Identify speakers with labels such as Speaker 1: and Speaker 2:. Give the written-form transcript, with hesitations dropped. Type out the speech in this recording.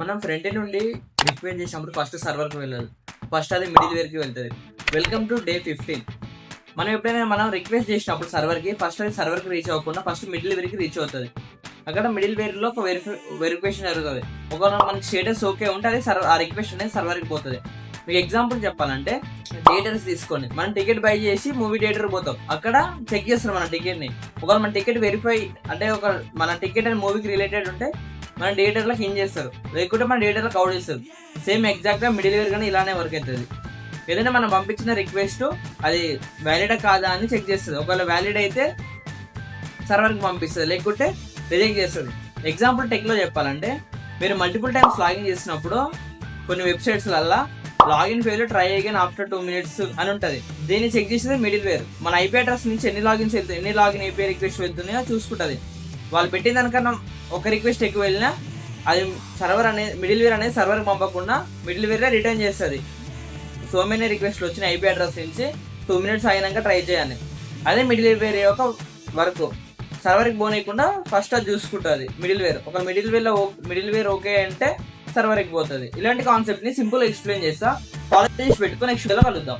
Speaker 1: మనం front end నుండి request చేసినప్పుడు ఫస్ట్ సర్వర్కి వెళ్ళదు. ఫస్ట్ అది మిడిల్ వేర్కి వెళ్తుంది. Welcome to day 15. మనం ఎప్పుడైనా రిక్వెస్ట్ చేసినప్పుడు సర్వర్కి ఫస్ట్ అది సర్వర్కి రీచ్ అవ్వకుండా ఫస్ట్ మిడిల్ వేర్కి రీచ్ అవుతుంది. అక్కడ మిడిల్ వేర్లో ఒక వెరిఫికేషన్ జరుగుతుంది. ఒకవేళ మనకి స్టేటస్ ఓకే ఉంటే అది ఆ రిక్వెస్ట్ అనేది సర్వర్కి పోతుంది. మీకు ఎగ్జాంపుల్ చెప్పాలంటే థియేటర్స్ తీసుకోండి. మనం టికెట్ బై చేసి మూవీ థియేటర్ పోతాం. అక్కడ చెక్ చేస్తారు మన టికెట్ని. ఒకవేళ మన టికెట్ వెరిఫై అంటే మన టికెట్ అండ్ మూవీకి రిలేటెడ్ ఉంటే మన థియేటర్లోకి ఇన్ చేస్తారు, లేకుంటే మన థియేటర్లోకి అవుట్ చేస్తారు. సేమ్ ఎగ్జాక్ట్గా మిడిల్ వేర్ కానీ ఇలానే వర్క్ అవుతుంది. ఏదైనా మనం పంపించిన రిక్వెస్ట్ అది వ్యాలిడా కాదా అని చెక్ చేస్తుంది. ఒకవేళ వ్యాలిడ్ అయితే సర్వర్కి పంపిస్తుంది, లేకుంటే రిజెక్ట్ చేస్తుంది. ఎగ్జాంపుల్ టెక్లో చెప్పాలంటే మీరు మల్టిపుల్ టైమ్స్ లాగిన్ చేసినప్పుడు కొన్ని వెబ్సైట్స్లల్లో login fail try again after 2 minutes అని ఉంటుంది. దీన్ని చెక్ చేసేది మిడిల్ వేర్. మన ఐపీ అడ్రస్ నుంచి ఎన్ని లాగిన్ ఐపీ రిక్వెస్ట్ వెళ్తున్నాయో చూసుకుంటుంది. వాళ్ళు పెట్టిన దానికన్నా ఒక రిక్వెస్ట్ ఎక్కువ వెళ్ళినా అది మిడిల్ వేర్ అనేది సర్వర్కి పంపకుండా మిడిల్ వేరే రిటర్న్ చేస్తుంది. సో మెనీ రిక్వెస్ట్లు వచ్చిన ఐపీ అడ్రస్ నుంచి 2 minutes అయినాక ట్రై చేయాలి. అదే మిడిల్ వేర్ యొక్క వర్క్. సర్వర్కి పోనీయకుండా ఫస్ట్ అది చూసుకుంటుంది మిడిల్ వేర్. ఒక మిడిల్ వేర్ ఓకే అంటే సర్వర్కి పోతుంది. ఇలాంటి కాన్సెప్ట్ని సింపుల్గా ఎక్స్ప్లెయిన్ చేస్తా. ఫాలో చేసి పెట్టుకో. నెక్స్ట్ వీడియోలో కలుద్దాం.